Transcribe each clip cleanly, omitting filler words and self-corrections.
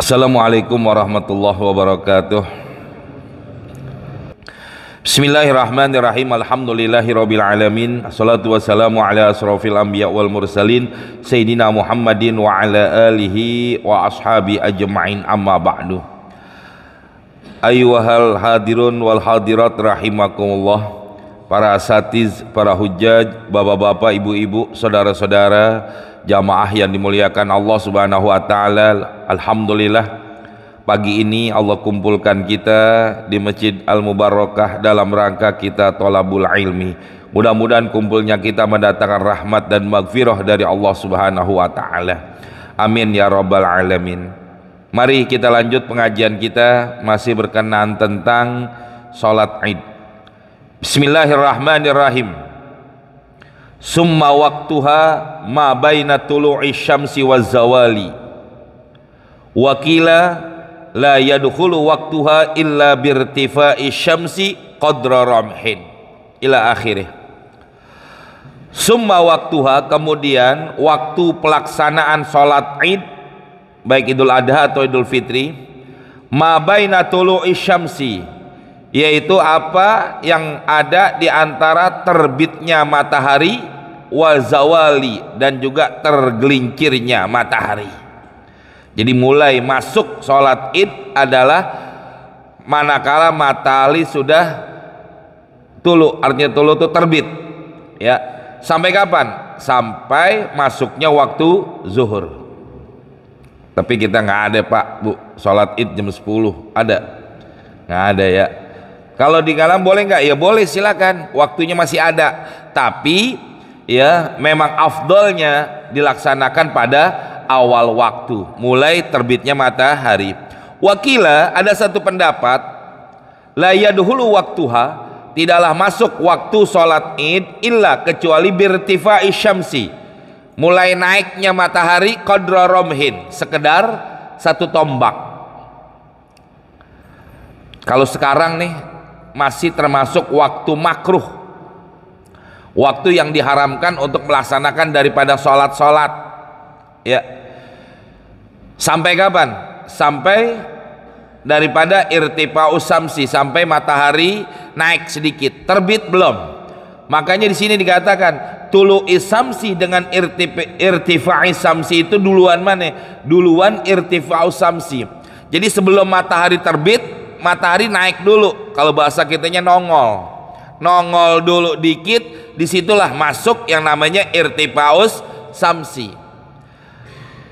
Assalamualaikum warahmatullahi wabarakatuh. Bismillahirrahmanirrahim. Alhamdulillahirabbil alamin. Assalatu wassalamu ala asrofil anbiya wal mursalin Sayyidina Muhammadin wa ala alihi wa ashabi ajma'in, amma ba'du. Ayyuhal hadirun wal hadirat rahimakumullah. Para asatiz, para hujjaj, bapak-bapak, ibu-ibu, saudara-saudara, jamaah yang dimuliakan Allah Subhanahu wa taala. Alhamdulillah, pagi ini Allah kumpulkan kita di Masjid Al-Mubarakah dalam rangka kita thalabul ilmi. Mudah-mudahan kumpulnya kita mendatangkan rahmat dan maghfirah dari Allah Subhanahu wa taala. Amin ya rabbal alamin. Mari kita lanjut pengajian kita, masih berkenaan tentang salat Id. Bismillahirrahmanirrahim. Summa waktuha ma baina tulu'i syamsi waz zawali. Wakila la yadkhulu waktuha illa birtifa'i syamsi qadra ramhin ila akhirih. Summa waktuha, kemudian waktu pelaksanaan salat Id baik Idul Adha atau Idul Fitri, ma baina tulu'i syamsi, yaitu apa yang ada di antara terbitnya matahari wa zawali, dan juga tergelincirnya matahari. Jadi mulai masuk sholat Id adalah manakala matahari sudah tulu, artinya tulu itu terbit ya. Sampai kapan? Sampai masuknya waktu zuhur. Tapi kita nggak ada Pak Bu sholat Id jam 10, ada? Nggak ada ya. Kalau di kalam boleh nggak? Ya boleh, silakan, waktunya masih ada. Tapi ya memang afdolnya dilaksanakan pada awal waktu, mulai terbitnya matahari. Wakila, ada satu pendapat, la yadkhulu waktuha, tidaklah masuk waktu sholat Id illa kecuali birtifai syamsi, mulai naiknya matahari qadra ramhin, sekedar satu tombak. Kalau sekarang nih masih termasuk waktu makruh, waktu yang diharamkan untuk melaksanakan daripada sholat-sholat ya. Sampai kapan? Sampai daripada irtifa'us syamsi, sampai matahari naik sedikit, terbit belum. Makanya di sini dikatakan tulu'is syamsi dengan irtifa'is syamsi itu duluan mana? Duluan irtifa'us syamsi. Jadi sebelum matahari terbit, matahari naik dulu. Kalau bahasa kitanya nongol dulu dikit, disitulah masuk yang namanya irtifa'us syamsi.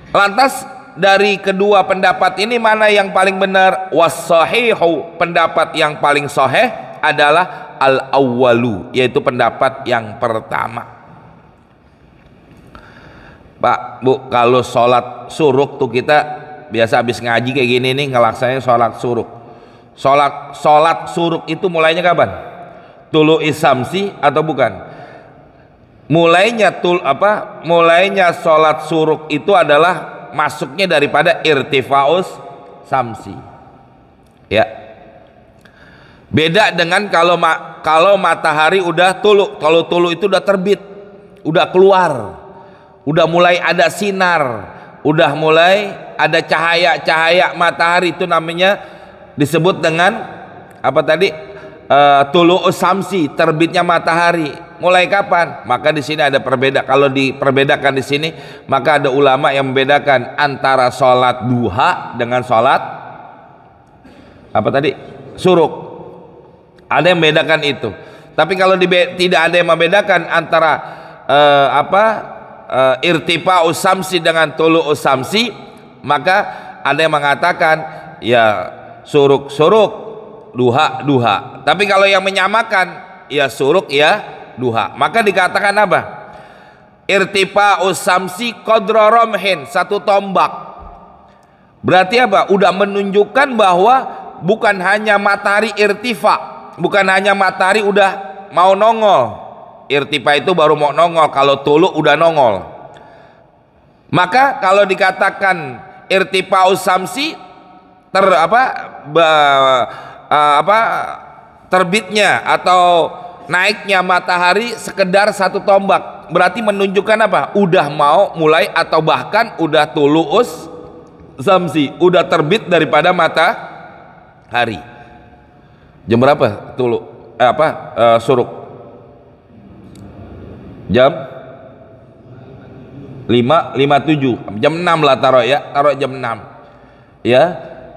Lantas dari kedua pendapat ini mana yang paling benar? Was-sahihu, pendapat yang paling sahih adalah al-awwalu, yaitu pendapat yang pertama. Pak Bu, kalau sholat suruk tuh kita biasa habis ngaji kayak gini nih ngelaksanain sholat suruk. Sholat suruk itu mulainya kapan? Tulu'is syamsi atau bukan? Mulainya sholat suruk itu adalah masuknya daripada irtifa'us syamsi ya. Beda dengan kalau matahari udah tulu. Kalau tulu itu udah terbit, udah keluar, udah mulai ada sinar, udah mulai ada cahaya matahari, itu namanya disebut dengan apa tadi? Tulu'us syamsi, terbitnya matahari. Mulai kapan? Maka di sini ada perbedaan. Kalau diperbedakan di sini, maka ada ulama yang membedakan antara sholat duha dengan sholat apa tadi? Suruk. Ada yang membedakan itu. Tapi kalau tidak ada yang membedakan antara irtifa'us syamsi dengan tulu'us syamsi, maka ada yang mengatakan ya suruk, duha. Tapi kalau yang menyamakan ya suruk ya duha, maka dikatakan apa? Irtifa'us syamsi qadra ramhin, satu tombak. Berarti apa? Udah menunjukkan bahwa bukan hanya matahari irtifa, bukan hanya matahari udah mau nongol. Irtifa itu baru mau nongol, kalau tulu udah nongol. Maka kalau dikatakan irtifa'us syamsi terbitnya atau naiknya matahari sekedar satu tombak, berarti menunjukkan apa? Udah mau mulai atau bahkan udah tulu'us samsi, udah terbit daripada matahari. Jam berapa tulu? Suruk? Jam 5:57. Jam 6 lah taruh ya, taruh jam 6. Ya.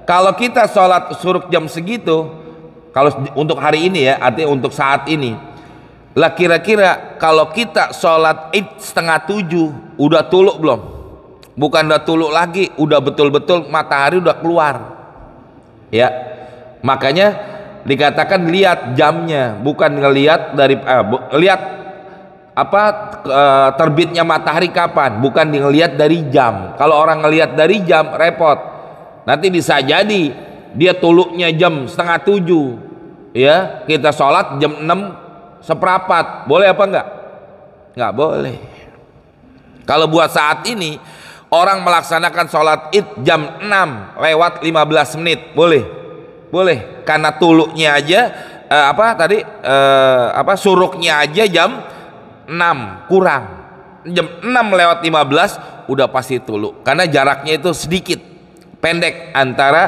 Kalau kita sholat suruk jam segitu, kalau untuk hari ini ya, artinya untuk saat ini, lah kira-kira kalau kita sholat id 6:30 udah tuluk belum? Bukan udah tuluk lagi, udah betul-betul matahari udah keluar. Ya, makanya dikatakan lihat jamnya, bukan ngelihat dari lihat terbitnya matahari kapan, bukan dilihat dari jam. Kalau orang ngelihat dari jam repot, nanti bisa jadi dia tuluknya jam 6:30, ya kita sholat jam 6:15, boleh apa enggak? Nggak boleh. Kalau buat saat ini orang melaksanakan sholat id jam 6:15, boleh, boleh, karena tuluknya aja suruknya aja jam 6 kurang, jam 6:15 udah pasti tuluk, karena jaraknya itu sedikit pendek antara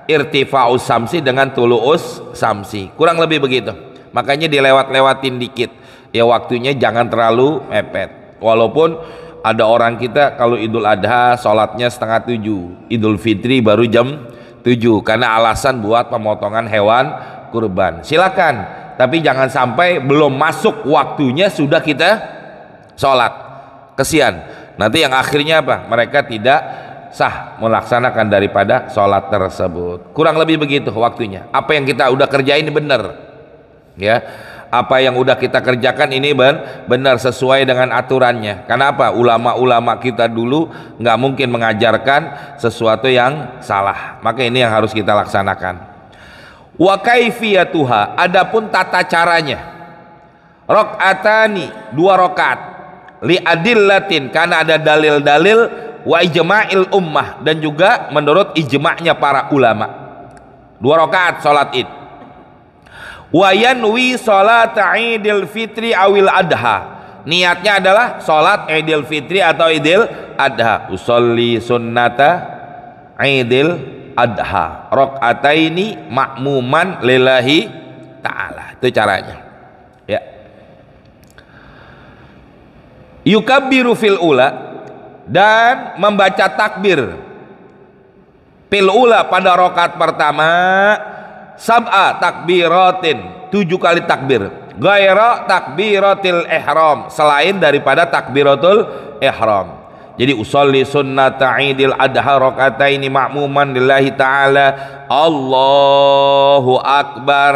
irtifa'us samsi dengan tulu'us samsi, kurang lebih begitu. Makanya dilewat-lewatin dikit ya, waktunya jangan terlalu mepet. Walaupun ada orang kita kalau Idul Adha sholatnya 6:30, Idul Fitri baru jam 7 karena alasan buat pemotongan hewan kurban, silakan, tapi jangan sampai belum masuk waktunya sudah kita sholat, kesian nanti yang akhirnya apa, mereka tidak sah melaksanakan daripada sholat tersebut. Kurang lebih begitu waktunya. Apa yang kita udah kerjain benar ya, apa yang udah kita kerjakan ini benar sesuai dengan aturannya. Kenapa? Ulama-ulama kita dulu nggak mungkin mengajarkan sesuatu yang salah, maka ini yang harus kita laksanakan. Wa kaifiyatuha, adapun tata caranya, rakaatani, 2 rakaat, li adillatin, karena ada dalil-dalil, wa ijma'il ummah, dan juga menurut ijma'nya para ulama, 2 rakaat salat id. Wa yanwi salat idil fitri awil adha, niatnya adalah salat idil fitri atau idil adha. Usolli sunnata idil adha rakaataini ma'muman lillahi ta'ala, itu caranya ya. Yukabbiru fil ula, dan membaca takbir fil ula pada rakaat pertama, sab'a takbiratin, 7 kali takbir, ghaira takbiratil ihram, selain daripada takbiratul ihram. Jadi usolli sunnata idil adha rakaataini ma'muman lillahi ta'ala, Allahu akbar,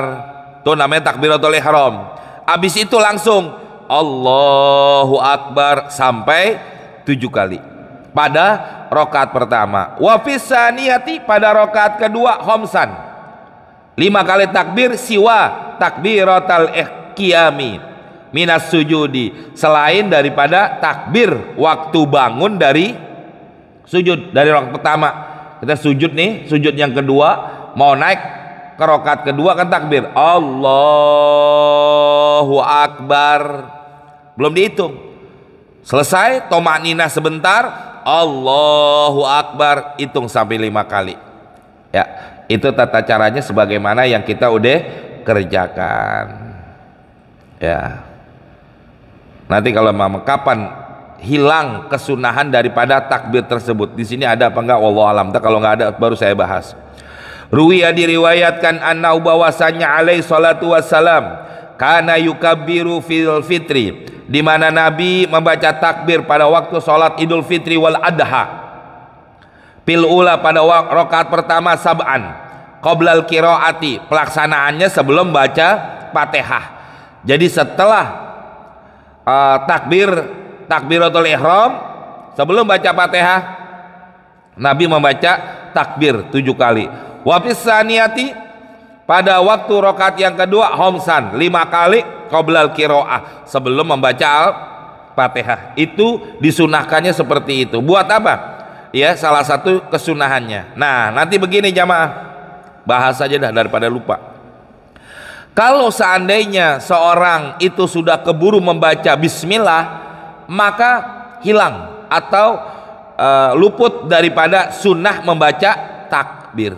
itu namanya takbiratul ihram. Habis itu langsung Allahu akbar sampai 7 kali pada rakaat pertama. Wa fisaniyati, pada rakaat kedua khamsan, 5 kali takbir siwa takbiratal qiyami minas sujudi, selain daripada takbir waktu bangun dari sujud. Dari rakaat pertama kita sujud nih, sujud yang kedua mau naik ke rakaat kedua kan takbir Allahu akbar, belum dihitung, selesai tomakninah sebentar, Allahu akbar, hitung sampai 5 kali ya. Itu tata caranya sebagaimana yang kita udah kerjakan ya. Nanti kalau kapan hilang kesunahan daripada takbir tersebut, di sini ada apa enggak wallahu alam, kalau enggak ada baru saya bahas. Ruwiya, diriwayatkan, anna bahwasanya alaihi salatu wassalam kana yukabbiru fil fitri, di mana Nabi membaca takbir pada waktu sholat Idul Fitri wal Adha, fil ula pada rakaat pertama, sab'an qoblal qiraati, pelaksanaannya sebelum baca Fatihah. Jadi setelah takbiratul ihram, sebelum baca Fatihah Nabi membaca takbir 7 kali. Wa fisaniyati, pada waktu rakaat yang kedua khamsan, 5 kali qoblal qiraah, sebelum membaca Fatihah. Itu disunahkannya seperti itu. Buat apa? Ya, salah satu kesunahannya. Nah, nanti begini jamaah, bahas saja dah daripada lupa. Kalau seandainya seorang itu sudah keburu membaca bismillah, maka hilang atau luput daripada sunnah membaca takbir.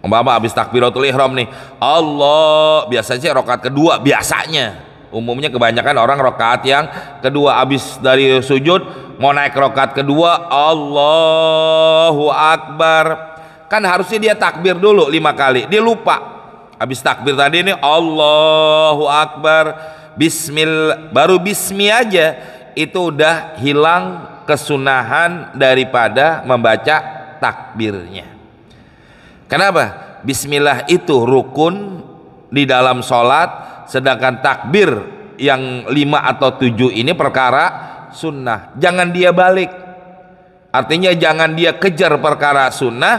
Umpama habis takbiratul ihram nih, Allah, biasanya rakaat kedua, biasanya umumnya kebanyakan orang rakaat yang kedua, habis dari sujud mau naik rakaat kedua, Allahu Akbar, kan harusnya dia takbir dulu 5 kali, dia lupa. Habis takbir tadi ini Allahu Akbar, Bismillah, baru bismi aja itu udah hilang kesunahan daripada membaca takbirnya. Kenapa? Bismillah itu rukun di dalam sholat, sedangkan takbir yang 5 atau 7 ini perkara sunnah. Jangan dia balik, artinya jangan dia kejar perkara sunnah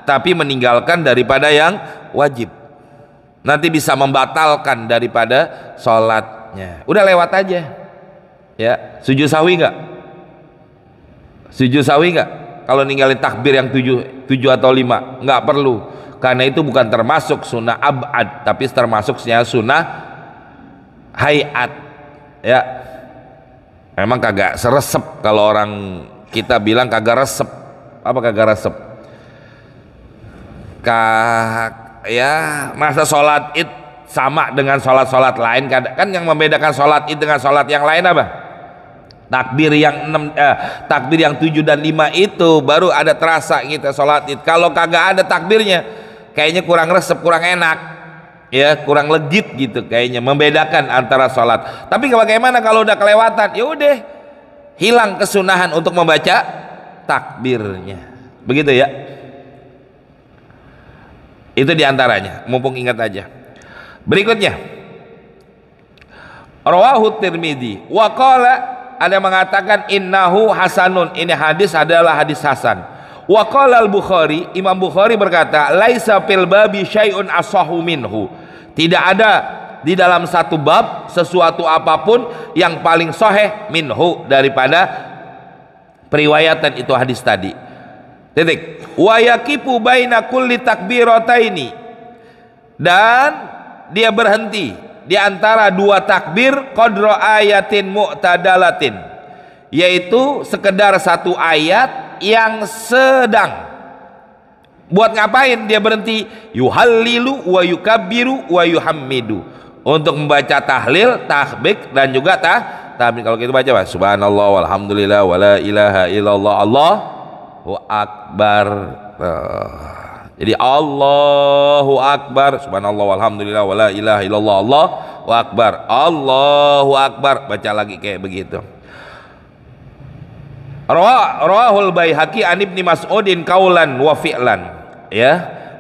tapi meninggalkan daripada yang wajib, nanti bisa membatalkan daripada sholatnya. Udah lewat aja ya. Sujud sahwi nggak? Sujud sahwi nggak kalau ninggalin takbir yang 7 atau 5? Nggak perlu, karena itu bukan termasuk sunnah abad, tapi termasuk sunnah hayat ya. Memang kagak seresep kalau orang kita bilang kagak resep. Apa kagak resep? Ya masa sholat id sama dengan sholat-sholat lain? Kan yang membedakan sholat id dengan sholat yang lain apa? Takbir yang 7 dan 5 itu baru ada terasa kita sholat id. Kalau kagak ada takbirnya kayaknya kurang resep, kurang enak ya, kurang legit gitu kayaknya, membedakan antara sholat. Tapi bagaimana kalau udah kelewatan? Ya udah, hilang kesunahan untuk membaca takbirnya, begitu ya. Itu diantaranya, mumpung ingat aja. Berikutnya, rawahu Tirmidzi wa qala, ada yang mengatakan innahu hasanun, ini hadis adalah hadis hasan. Wa qala al-Bukhari, Imam Bukhari berkata, laisa fil babi syai'un asahu minhu, tidak ada di dalam satu bab sesuatu apapun yang paling sahih minhu, daripada periwayatan itu hadis tadi. Titik. Wa yaqifu baina kulli takbirataini, dan dia berhenti di antara 2 takbir qadra ayatin mu'tadalatin, yaitu sekedar 1 ayat yang sedang. Buat ngapain dia berhenti? Yuhallilu wa yukabbiru wa yuhammidu, untuk membaca tahlil, tahmid, dan juga tahmid. Kalau kita baca subhanallah walhamdulillah wala ilaha illallah Allahu akbar. Jadi Allahu Akbar, subhanallah walhamdulillah wala ilaha illallah Allahu akbar, Allahu akbar, baca lagi kayak begitu. Rawahul Baihaqi an Ibnu Mas'udin qaulan wa fi'lan, ya,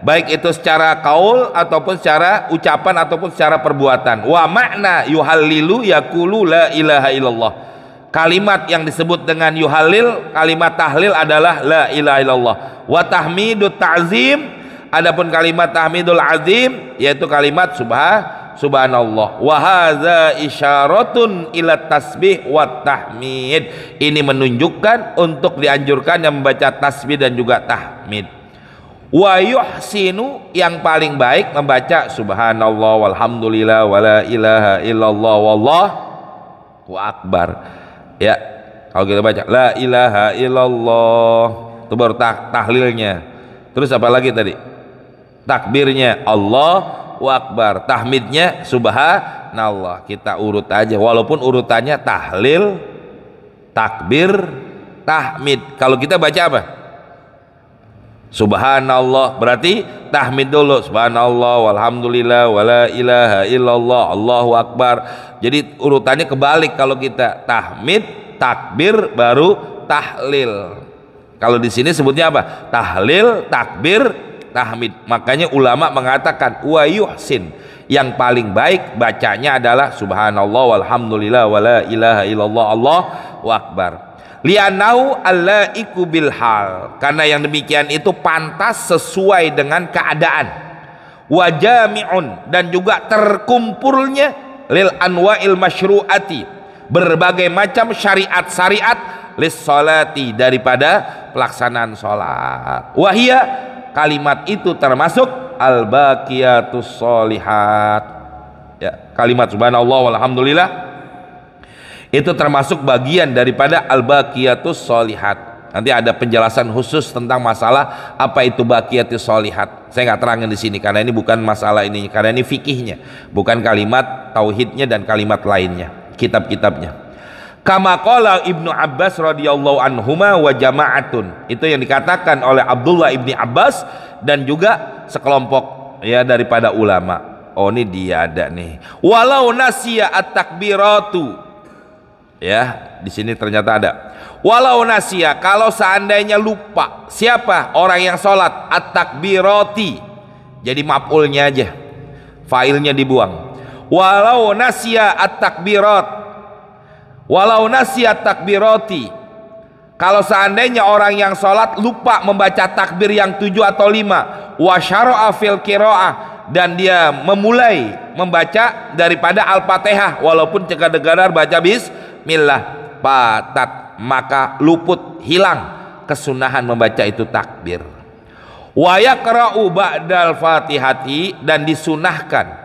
baik itu secara qaul ataupun secara ucapan ataupun secara perbuatan. Wa makna yuhallilu yaqulu la ilaha illallah, kalimat yang disebut dengan yuhalil, kalimat tahlil adalah la ilaha illallah. Wa tahmidut ta'zim, adapun kalimat tahmidul azim yaitu kalimat subhanallah. Wa hadza isyaratun ila tasbih wa tahmid, ini menunjukkan untuk dianjurkan yang membaca tasbih dan juga tahmid. Wa yuhsinu, yang paling baik membaca subhanallah walhamdulillah wala ilaha illallah wallahu akbar. Ya, kalau kita baca la ilaha illallah itu baru tahlilnya. Terus apa lagi tadi? Takbirnya Allahu akbar, tahmidnya subhanallah. Kita urut aja, walaupun urutannya tahlil, takbir, tahmid. Kalau kita baca apa? Subhanallah, berarti tahmid dulu, subhanallah walhamdulillah wala ilaha illallah Allahu akbar. Jadi urutannya kebalik, kalau kita tahmid, takbir, baru tahlil. Kalau di sini sebutnya apa? Tahlil, takbir, tahmid. Makanya ulama mengatakan wa yuhsin, yang paling baik bacanya adalah subhanallah walhamdulillah wala ilaha illallah Allahu akbar. Li'annahu allaiku bil hal, karena yang demikian itu pantas sesuai dengan keadaan. Wa jami'un, dan juga terkumpulnya lil anwa'il masyru'ati, berbagai macam syariat-syariat lis salati, daripada pelaksanaan sholat. Wahia, kalimat itu termasuk al baqiyatus sholihat, ya, kalimat subhanallah walhamdulillah itu termasuk bagian daripada al baqiyatus sholihat. Nanti ada penjelasan khusus tentang masalah apa itu baqiyatus sholihat. Saya nggak terangin di sini karena ini bukan masalah ini, karena ini fikihnya, bukan kalimat tauhidnya dan kalimat lainnya, kitab-kitabnya. Kama qala Ibnu Abbas radhiyallahu anhuma wa jama'atun. Itu yang dikatakan oleh Abdullah ibni Abbas dan juga sekelompok ya daripada ulama. Oh, ini dia ada nih. Walau nasiya at-takbiratu. Ya, di sini ternyata ada. Walau nasiya, kalau seandainya lupa. Siapa? Orang yang sholat at-takbirati. Jadi maf'ulnya aja. Failnya dibuang. Walau nasiya at-takbirat. Walau nasiat takbirati, kalau seandainya orang yang sholat lupa membaca takbir yang 7 atau 5, wa syara'a fil qiraah, dan dia memulai membaca daripada Al-Fatihah walaupun cekadar baca bismillah, patat, maka luput, hilang kesunahan membaca itu takbir. Wa yaqra'u ba'dal fatihati, dan disunahkan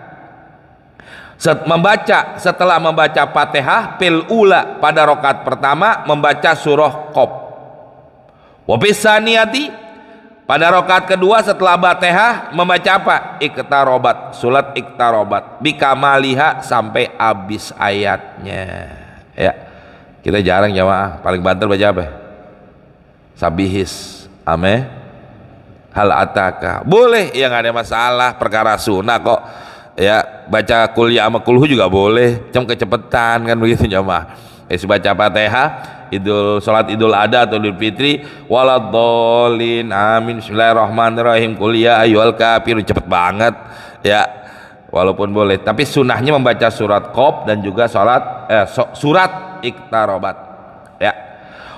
setelah membaca Fatihah fil ula, pada rakaat pertama membaca surah Qaf. Wa bisaniyati, pada rakaat kedua setelah Fatihah membaca apa? Iqtarobat, surat Iqtarobat bikamaliha, sampai habis ayatnya. Ya, kita jarang jamaah, paling banter baca apa? Sabihis, ame, hal ataka, boleh ya, nggak ada masalah, perkara sunnah kok. Ya, baca kuliah sama kulhu juga boleh, cuma kecepetan kan begitu jamaah. Baca Fatihah sholat Idul Adha atau Idul Fitri, waladhdallin, amin, bismillahirrahmanirrahim, kuliah ayyuhal kafirun, cepet banget ya, walaupun boleh. Tapi sunahnya membaca surat Qaf dan juga surat Iqtarobat ya.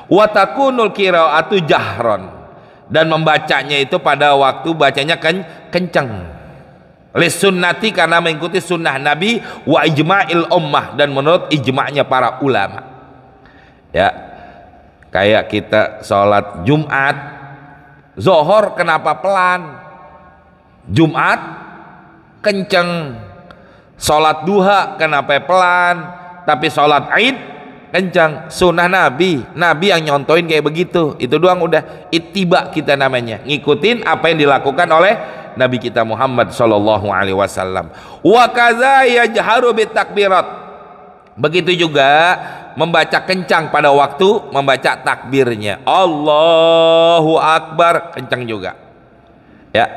Wa takunul qiraatu jahron, dan membacanya itu pada waktu bacanya kencang. Lisunnati, karena mengikuti sunnah Nabi, wa ijma'il ummah, dan menurut ijma'nya para ulama. Ya, kayak kita sholat Jumat, Zohor kenapa pelan, Jumat kenceng, sholat duha kenapa pelan, tapi sholat Id kencang. Sunnah Nabi yang nyontoin kayak begitu, itu doang udah ittiba kita namanya, ngikutin apa yang dilakukan oleh Nabi kita Muhammad sallallahu alaihi wasallam. Wa kadza yajharu bitakbirat, begitu juga membaca kencang pada waktu membaca takbirnya, Allahu Akbar, kencang juga ya.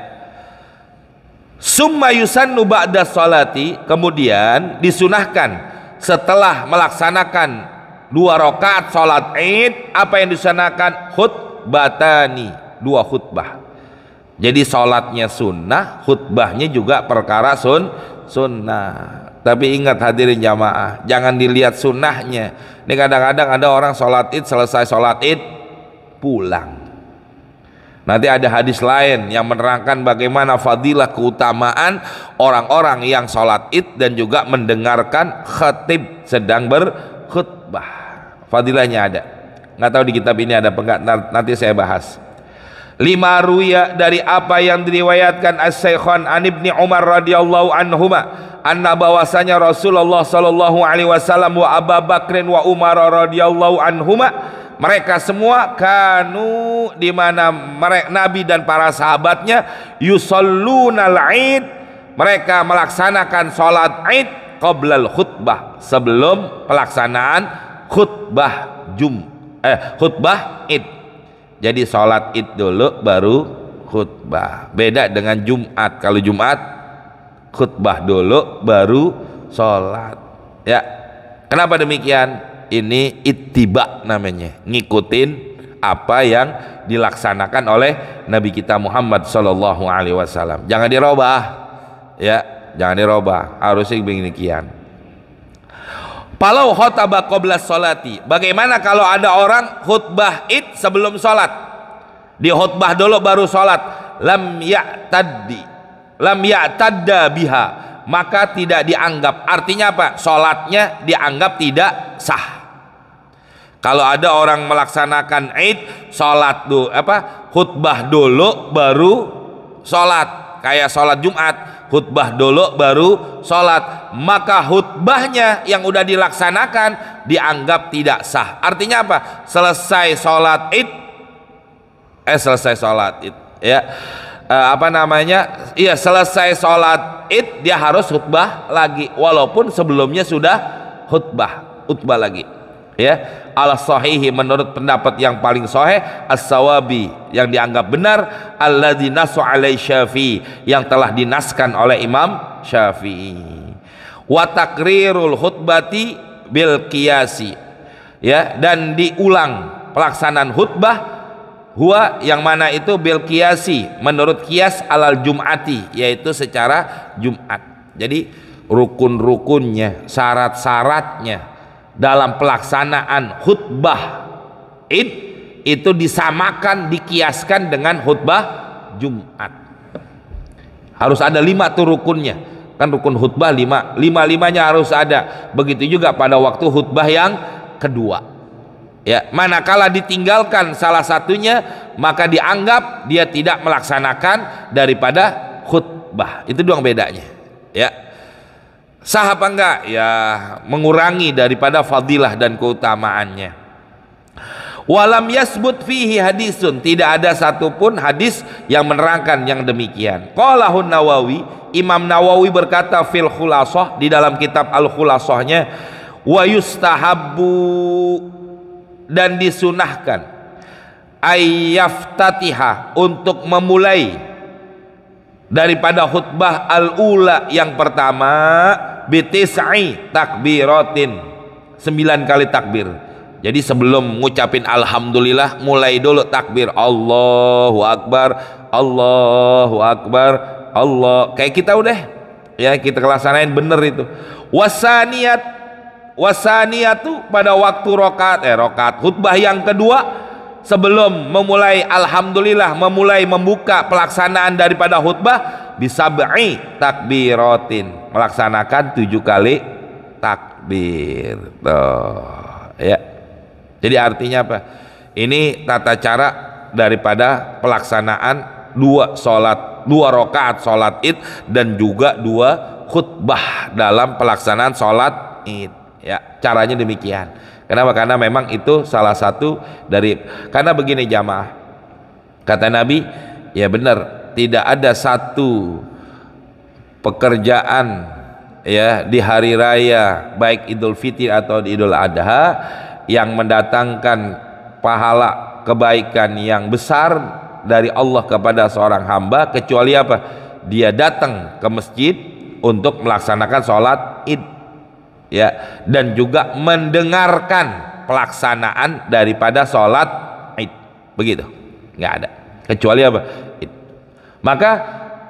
Summa yusannu ba'da sholati, kemudian disunahkan setelah melaksanakan 2 rakaat sholat Id, apa yang disunahkan? Khutbatani, 2 khutbah. Jadi sholatnya sunnah, khutbahnya juga perkara sunnah. Tapi ingat hadirin jamaah, jangan dilihat sunnahnya. Ini kadang-kadang ada orang sholat Id, selesai sholat Id pulang. Nanti ada hadis lain yang menerangkan bagaimana fadilah, keutamaan orang-orang yang sholat Id dan juga mendengarkan khatib sedang berkhutbah. Fadilahnya ada, nggak tahu di kitab ini ada apa enggak, nanti saya bahas. 5 ruya, dari apa yang diriwayatkan As-Syaikhan an Ibni Umar radhiyallahu anhuma, anna bahwasanya Rasulullah sallallahu alaihi wasallam wa Abu Bakrin wa Umar radhiyallahu anhuma, mereka semua kanu, di mana Nabi dan para sahabatnya, yusallunal Id, mereka melaksanakan salat Id qablal khutbah, sebelum pelaksanaan khutbah khutbah Id. Jadi sholat Id dulu baru khutbah. Beda dengan Jumat. Kalau Jumat khutbah dulu baru sholat. Ya, kenapa demikian? Ini ittiba namanya, ngikutin apa yang dilaksanakan oleh Nabi kita Muhammad sallallahu alaihi wasallam. Jangan dirubah, ya, jangan dirubah. Harusnya beginian. Palau khotbah qabla sholati, bagaimana kalau ada orang khutbah Id sebelum sholat? Di khutbah dulu baru sholat. Lam ya'tadda biha, maka tidak dianggap. Artinya apa? Sholatnya dianggap tidak sah. Kalau ada orang melaksanakan Id, sholat dulu, khutbah dulu baru sholat, kayak sholat Jumat, khutbah dulu baru sholat, maka khutbahnya yang udah dilaksanakan dianggap tidak sah. Artinya apa? Selesai sholat Id selesai sholat id, ya. Apa namanya, iya, selesai sholat id dia harus khutbah lagi walaupun sebelumnya sudah khutbah lagi, ya. Al sahihi, menurut pendapat yang paling sahih, as-sawabi, yang dianggap benar, alladzi nasu alai Syafi'i, yang telah dinaskan oleh Imam Syafi'i. Wa takrirul khutbati bil qiyasi, ya, dan diulang pelaksanaan khutbah huwa, yang mana itu bil qiyasi, menurut qiyas alal jum'ati, yaitu secara Jumat. Jadi rukun-rukunnya, syarat-syaratnya dalam pelaksanaan khutbah id itu disamakan, dikiaskan dengan khutbah Jumat. Harus ada 5 tuh rukunnya, kan rukun khutbah 5, lima-limanya harus ada. Begitu juga pada waktu khutbah yang kedua, ya. Manakala ditinggalkan salah satunya, maka dianggap dia tidak melaksanakan daripada khutbah. Itu doang bedanya, ya. Sah apa enggak? Ya, mengurangi daripada fadilah dan keutamaannya. Walam yasbut fihi hadisun, tidak ada satupun hadis yang menerangkan yang demikian. Qalahun Nawawi, Imam Nawawi berkata fil khulasah, di dalam kitab al khulasahnya, wa yustahabbu, dan disunahkan, ayyaftatiha, untuk memulai daripada khutbah al-ula yang pertama, bitis'i takbiratin, 9 kali takbir. Jadi sebelum ngucapin alhamdulillah, mulai dulu takbir, Allahu Akbar, Allahu Akbar, Allah, kayak kita udah, ya, kita laksanain bener itu. Wasaniyatu, pada waktu rokaat khutbah yang kedua, sebelum memulai alhamdulillah, memulai membuka pelaksanaan daripada khutbah, bisab'i takbiratin, melaksanakan 7 kali takbir. Tuh, ya. Jadi artinya apa? Ini tata cara daripada pelaksanaan 2 rakaat sholat id dan juga 2 khutbah dalam pelaksanaan sholat id, ya. Caranya demikian. Kenapa? Karena memang itu salah satu dari, karena begini jamaah, kata Nabi, ya benar, tidak ada satu pekerjaan, ya, di hari raya baik Idul Fitri atau di Idul Adha yang mendatangkan pahala kebaikan yang besar dari Allah kepada seorang hamba, kecuali apa? Dia datang ke masjid untuk melaksanakan sholat id, ya, dan juga mendengarkan pelaksanaan daripada sholat id. Begitu, nggak ada, kecuali apa? Id. Maka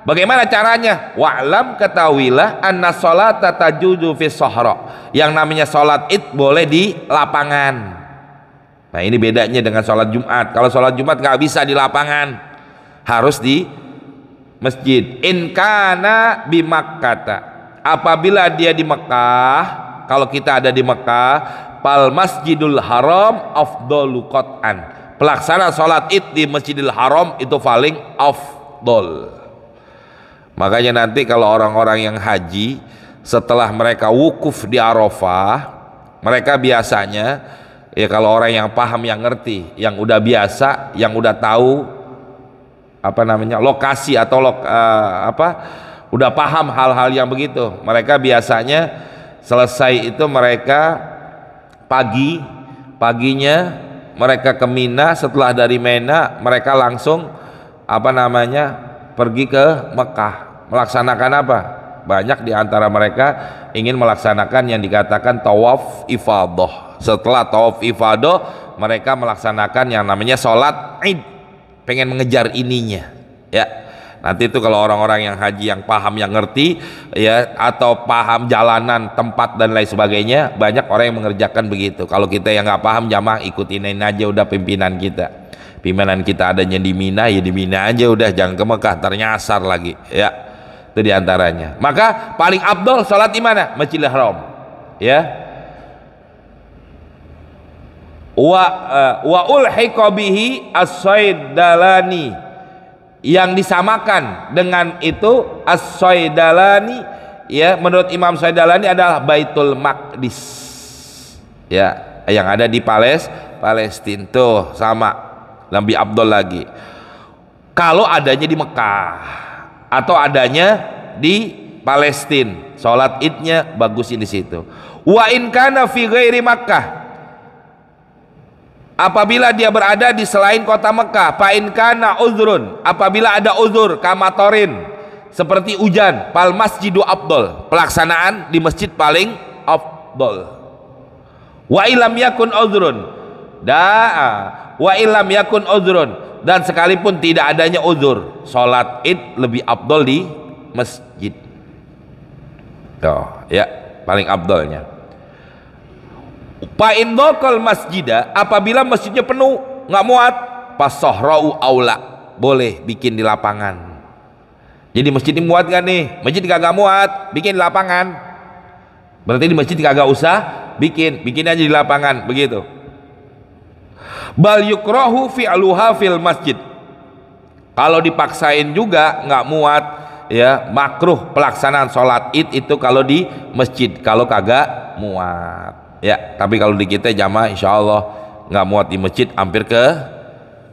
bagaimana caranya? Wa'lam, ketahuilah, anna sholata tajuzu fi sahra, yang namanya sholat id boleh di lapangan. Nah, ini bedanya dengan sholat Jumat. Kalau sholat Jumat nggak bisa di lapangan, harus di masjid. In kana bi Makkah, apabila dia di Mekah, kalau kita ada di Mekah, pal Masjidul Haram afdalu qat'an, pelaksana sholat id di Masjidil Haram itu paling afdol. Makanya nanti kalau orang-orang yang haji, setelah mereka wukuf di Arafah, mereka biasanya, ya, kalau orang yang paham, yang ngerti, yang udah biasa, yang udah tahu apa namanya lokasi atau udah paham hal-hal yang begitu, mereka biasanya selesai itu mereka paginya mereka ke Mina, setelah dari Mina mereka langsung pergi ke Mekah, melaksanakan apa? Banyak di antara mereka ingin melaksanakan yang dikatakan tawaf ifadah. Setelah tawaf ifadah, mereka melaksanakan yang namanya sholat id, pengen mengejar ininya, ya. Nanti itu kalau orang-orang yang haji, yang paham, yang ngerti, ya, atau paham jalanan, tempat dan lain sebagainya, banyak orang yang mengerjakan begitu. Kalau kita yang nggak paham, jamaah ikutin aja udah pimpinan kita adanya di Mina, ya di Mina aja udah, jangan ke Mekah, ternyasar lagi, ya. Itu diantaranya. Maka paling abdol sholat di mana? Masjidil Haram, ya. Wa ulhiqa bihi as-Saidalani, yang disamakan dengan itu as-Saidalani, ya, menurut Imam Saidalani adalah Baitul Maqdis, ya, yang ada di Palestina tuh sama, lebih abdol lagi. kalau adanya di Mekah atau adanya di Palestina, sholat idnya bagusin di situ. Wa in kana fi ghairi Makkah, apabila dia berada di selain kota Mekah. Fa in kana uzrun, apabila ada uzur kamatorin seperti hujan, fal masjidu afdal, pelaksanaan di masjid paling afdal. Wa ilam yakun uzrun, wa ilam yakun uzrun, dan sekalipun tidak adanya uzur, sholat id lebih afdal di masjid. Tuh ya, paling afdalnya. Fa in dhaqal masjidah, apabila masjidnya penuh nggak muat, fasohrau aula, boleh bikin di lapangan. Jadi masjid ini muat gak nih? Masjid kagak muat, bikin di lapangan. Berarti di masjid kagak usah bikin aja di lapangan, begitu. Bal yukrahu fi'luha fil masjid, kalau dipaksain juga nggak muat ya, makruh pelaksanaan sholat id itu kalau di masjid, kalau kagak muat ya. Tapi kalau di kita jamaah insya Allah nggak muat di masjid, hampir ke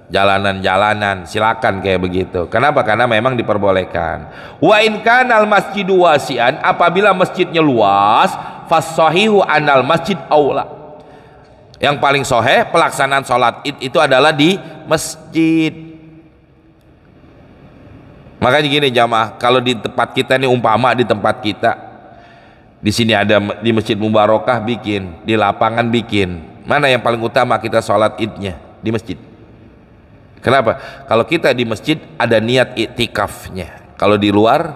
jalanan-jalanan silakan kayak begitu. Kenapa? Karena memang diperbolehkan. Wa in kanal masjidu wasi'an, apabila masjidnya luas, fassahihu anal masjid aula, yang paling soheh pelaksanaan sholat id itu adalah di masjid. Makanya gini jamaah, kalau di tempat kita nih, umpama di tempat kita di sini ada di Masjid Mubarokah bikin, di lapangan bikin, mana yang paling utama kita sholat idnya? Di masjid. Kenapa? Kalau kita di masjid ada niat iktikafnya, kalau di luar,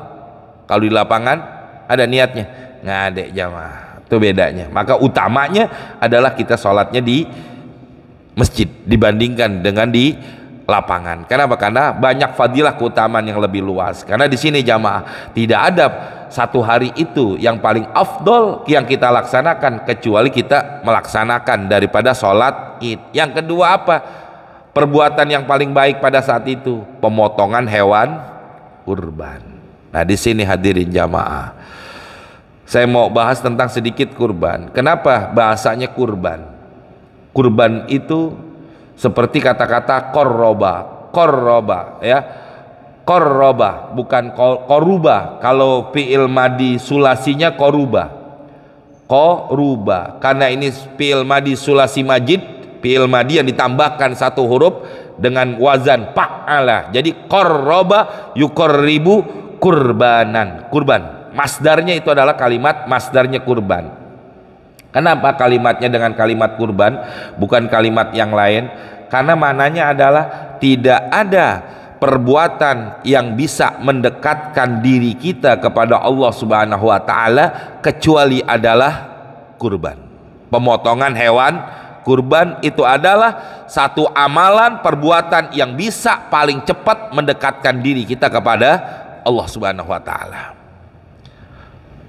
kalau di lapangan ada niatnya nggak ada jamaah, itu bedanya. Maka utamanya adalah kita sholatnya di masjid dibandingkan dengan di lapangan. Kenapa? Karena banyak fadilah keutamaan yang lebih luas. Karena di sini jamaah tidak ada satu hari itu yang paling afdol yang kita laksanakan kecuali kita melaksanakan daripada sholat id. Yang kedua apa? Perbuatan yang paling baik pada saat itu pemotongan hewan kurban. Nah di sini hadirin jamaah, saya mau bahas tentang sedikit kurban. Kenapa bahasanya kurban? Kurban itu seperti kata-kata korroba ya, korroba bukan koruba. Kalau fi'il madi sulasinya koruba, karena ini fi'il madi sulasi majid, fi'il madi yang ditambahkan satu huruf dengan wazan fa'ala. Jadi korroba yukorribu kurbanan, kurban. Masdarnya itu adalah kalimat masdarnya kurban. Kenapa kalimatnya dengan kalimat kurban bukan kalimat yang lain? Karena maknanya adalah tidak ada perbuatan yang bisa mendekatkan diri kita kepada Allah Subhanahu wa taala kecuali adalah kurban. Pemotongan hewan kurban itu adalah satu amalan perbuatan yang bisa paling cepat mendekatkan diri kita kepada Allah Subhanahu wa taala.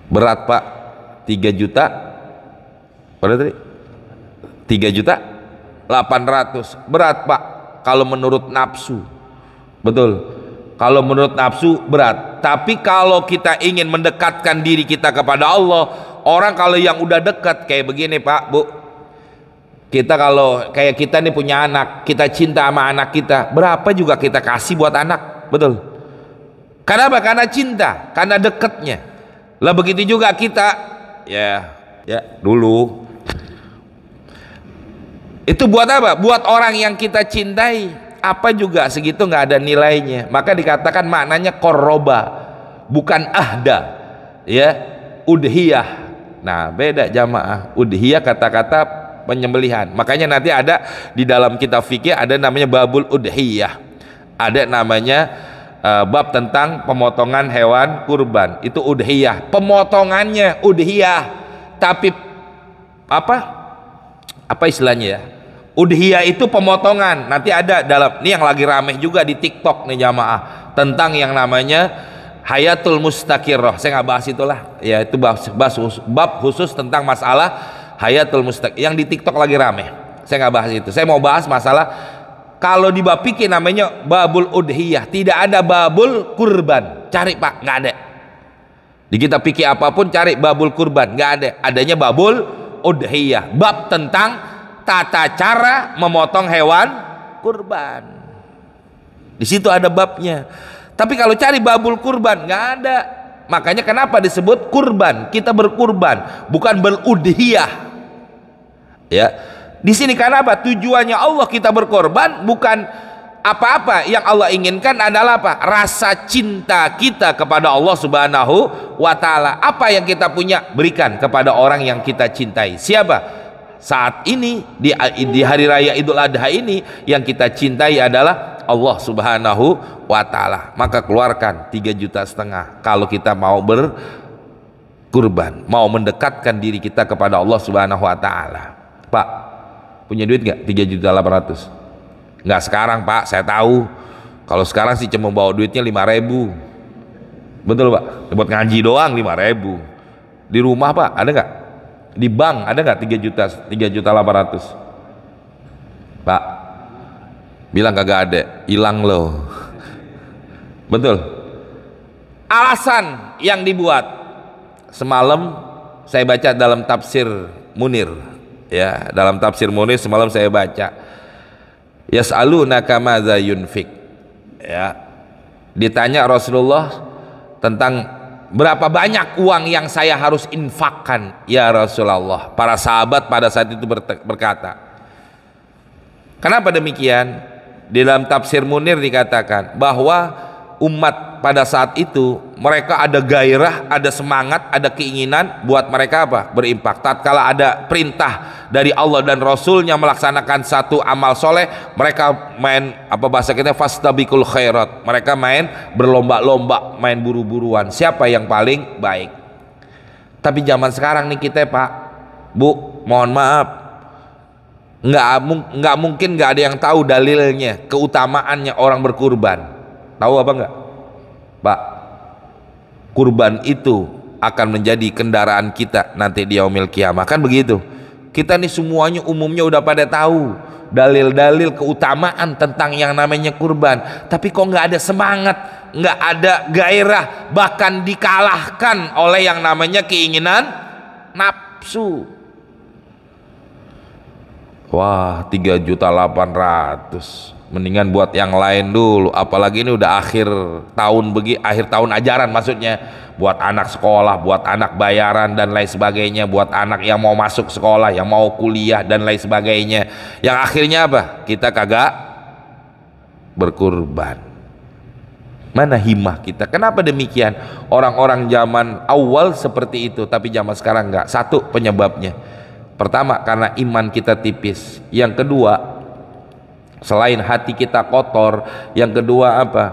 Berat Pak 3 juta, berapa tadi? 3 juta 800. Berat Pak kalau menurut nafsu. Betul, kalau menurut nafsu berat. Tapi kalau kita ingin mendekatkan diri kita kepada Allah, orang kalau yang udah dekat kayak begini Pak Bu, kita kalau kayak kita nih punya anak, kita cinta sama anak kita, berapa juga kita kasih buat anak. Betul. Kenapa? Karena cinta, karena dekatnya. Lah begitu juga kita ya dulu itu buat apa? Buat orang yang kita cintai, apa juga segitu nggak ada nilainya. Maka dikatakan maknanya korroba, bukan ahda ya, udhiyah. Nah beda jamaah, udhiyah kata-kata penyembelihan. Makanya nanti ada di dalam kitab fikih ada namanya babul udhiyah, ada namanya bab tentang pemotongan hewan kurban. Itu udhiyah, pemotongannya udhiyah, tapi apa istilahnya ya, udhiyah itu pemotongan. Nanti ada dalam ini yang lagi rame juga di TikTok nih jamaah, tentang yang namanya hayatul mustaqirrah. Saya nggak bahas itulah ya, itu bab khusus tentang masalah hayatul mustaqirrah yang di TikTok lagi rame. Saya nggak bahas itu. Saya mau bahas masalah kalau di bab fikih namanya babul udhiyah, tidak ada babul kurban. Cari Pak, nggak ada. Di kitab fikih apapun cari babul kurban, nggak ada. Adanya babul udhiyah, bab tentang tata cara memotong hewan kurban. Di situ ada babnya. Tapi kalau cari babul kurban nggak ada. Makanya kenapa disebut kurban? Kita berkurban, bukan berudhiyah. Ya. Di sini karena apa? Tujuannya Allah kita berkorban bukan apa-apa. Yang Allah inginkan adalah apa? Rasa cinta kita kepada Allah Subhanahu wa taala. Apa yang kita punya berikan kepada orang yang kita cintai. Siapa? Saat ini di hari raya Idul Adha ini yang kita cintai adalah Allah Subhanahu wa taala. Maka keluarkan 3,5 juta kalau kita mau berkurban, mau mendekatkan diri kita kepada Allah Subhanahu wa taala. Pak, punya duit nggak? 3,8 juta. Nggak sekarang Pak, saya tahu. Kalau sekarang sih cuma bawa duitnya 5.000. Betul Pak? Buat ngaji doang 5.000. Di rumah Pak, ada nggak? Di bank ada nggak 3,8 juta? Pak, bilang kagak ada, hilang loh. Betul. Alasan yang dibuat semalam saya baca dalam tafsir Munir, ya, dalam tafsir Munir semalam saya baca. Yas'alunaka madza yunfik. Ya. Ditanya Rasulullah tentang berapa banyak uang yang saya harus infakkan ya Rasulullah. Para sahabat pada saat itu berkata. Kenapa demikian? Di dalam tafsir Munir dikatakan bahwa umat pada saat itu mereka ada gairah, ada semangat, ada keinginan buat mereka apa? Berinfak. Tatkala ada perintah dari Allah dan Rasulnya melaksanakan satu amal soleh, mereka main apa bahasa kita fastabiqul khairat. Mereka main berlomba-lomba, main buru-buruan. Siapa yang paling baik? Tapi zaman sekarang nih kita Pak, Bu, mohon maaf, nggak mungkin nggak ada yang tahu dalilnya, keutamaannya orang berkurban. Tahu apa enggak? Pak, kurban itu akan menjadi kendaraan kita nanti di yaumil kiamah. Kan begitu. Kita nih semuanya umumnya udah pada tahu dalil-dalil keutamaan tentang yang namanya kurban. Tapi kok nggak ada semangat, nggak ada gairah, bahkan dikalahkan oleh yang namanya keinginan nafsu. Wah, 3,8 juta. Mendingan buat yang lain dulu, apalagi ini udah akhir tahun ajaran, maksudnya buat anak sekolah, buat anak bayaran dan lain sebagainya, buat anak yang mau masuk sekolah, yang mau kuliah dan lain sebagainya, yang akhirnya apa? Kita kagak berkurban. Mana himmah kita? Kenapa demikian? Orang-orang zaman awal seperti itu, tapi zaman sekarang enggak. Satu penyebabnya, pertama karena iman kita tipis, yang kedua selain hati kita kotor, yang kedua apa?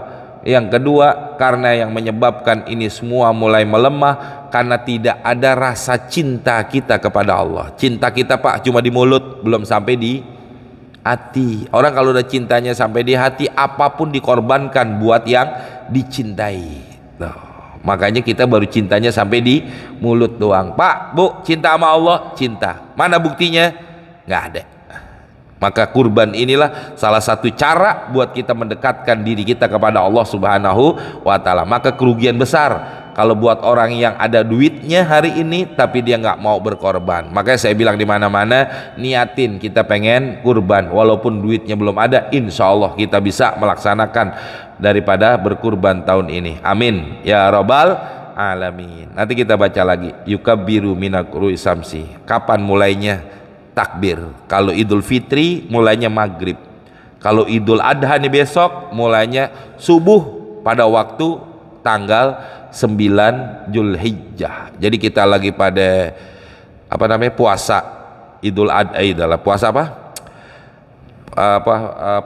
Yang kedua karena yang menyebabkan ini semua mulai melemah karena tidak ada rasa cinta kita kepada Allah. Cinta kita Pak cuma di mulut, belum sampai di hati. Orang kalau udah cintanya sampai di hati, apapun dikorbankan buat yang dicintai. Nah, makanya kita baru cintanya sampai di mulut doang. Pak, Bu, cinta sama Allah, cinta. Mana buktinya? Nggak ada. Maka kurban inilah salah satu cara buat kita mendekatkan diri kita kepada Allah Subhanahu wa taala. Maka kerugian besar kalau buat orang yang ada duitnya hari ini tapi dia nggak mau berkorban. Makanya saya bilang di mana-mana, niatin kita pengen kurban walaupun duitnya belum ada, insya Allah kita bisa melaksanakan daripada berkurban tahun ini. Amin ya rabbal alamin. Nanti kita baca lagi yukabbiru minakru samsi. Kapan mulainya? Takbir. Kalau Idul Fitri mulainya maghrib. Kalau Idul Adha nih besok mulainya subuh pada waktu tanggal 9 Zulhijjah. Jadi kita lagi pada apa namanya puasa Idul Adha, puasa apa?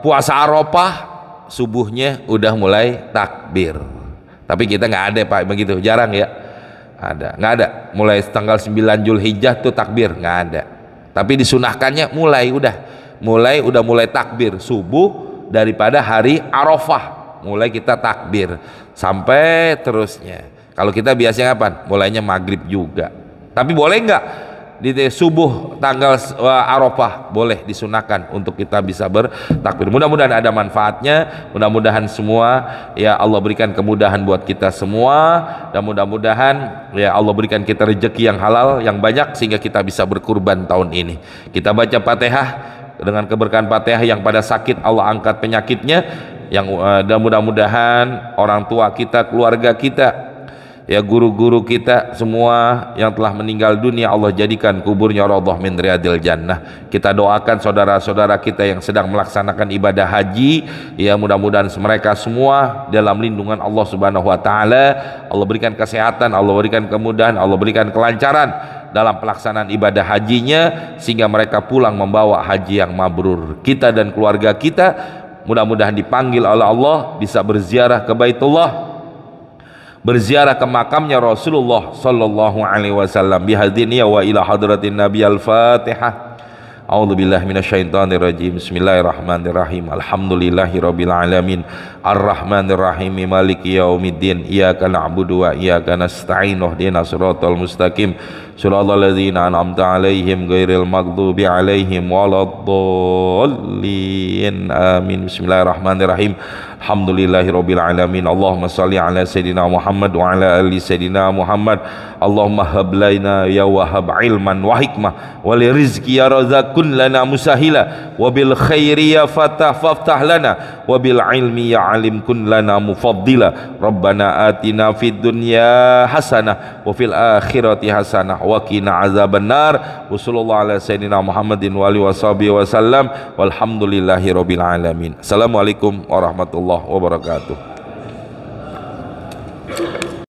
Puasa Arafah, subuhnya udah mulai takbir. Tapi kita nggak ada Pak begitu, jarang ya. Nggak ada. Mulai tanggal 9 Zulhijjah tuh takbir nggak ada. Tapi disunahkannya mulai takbir subuh daripada hari Arafah, mulai kita takbir sampai terusnya. Kalau kita biasanya kapan? Mulainya maghrib juga. Tapi boleh nggak di subuh tanggal Arafah? Boleh, disunahkan untuk kita bisa bertakbir. Mudah-mudahan ada manfaatnya, mudah-mudahan semua ya Allah berikan kemudahan buat kita semua, dan mudah-mudahan ya Allah berikan kita rezeki yang halal yang banyak sehingga kita bisa berkurban tahun ini. Kita baca Fatihah, dengan keberkahan Fatihah yang pada sakit Allah angkat penyakitnya, yang dan mudah-mudahan orang tua kita, keluarga kita, ya guru-guru kita semua yang telah meninggal dunia, Allah jadikan kuburnya raudhah min riyadil jannah. Kita doakan saudara-saudara kita yang sedang melaksanakan ibadah haji, ya mudah-mudahan mereka semua dalam lindungan Allah Subhanahu wa taala. Allah berikan kesehatan, Allah berikan kemudahan, Allah berikan kelancaran dalam pelaksanaan ibadah hajinya, sehingga mereka pulang membawa haji yang mabrur. Kita dan keluarga kita mudah-mudahan dipanggil oleh Allah bisa berziarah ke Baitullah, berziarah ke makamnya Rasulullah sallallahu alaihi wasallam. Bihadiniya wa ila hadratin Nabi. Al-Fatihah. A'udzubillahi minasyaitonir rajim. Bismillahirrahmanirrahim. Alhamdulillahirabbil alamin. Arrahmanirrahim. Maliki yaumiddin. Iyyaka na'budu wa iyyaka nasta'in. Ihdinas siratal mustaqim. Shiratal ladzina an'amta 'alaihim ghairil maghdubi 'alaihim waladdallin. Amin. Bismillahirrahmanirrahim. Alhamdulillahirabbil alamin. Allahumma shalli ala sayidina Muhammad wa ala ali sayidina Muhammad. Allahumma hab lana ya wahhab ilman wa hikmah wa li rizqi ya razaqun lana musahila wa bil khairi ya fatah faftah lana wa bil ilmi ya alim kun lana mufaddila. Rabbana atina fid dunya hasanah wa fil akhirati hasanah wa qina azabannar. Wa sallallahu ala sayidina Muhammadin wa alihi wasallam walhamdulillahi rabbil alamin. Assalamualaikum warahmatullahi wabarakatuh.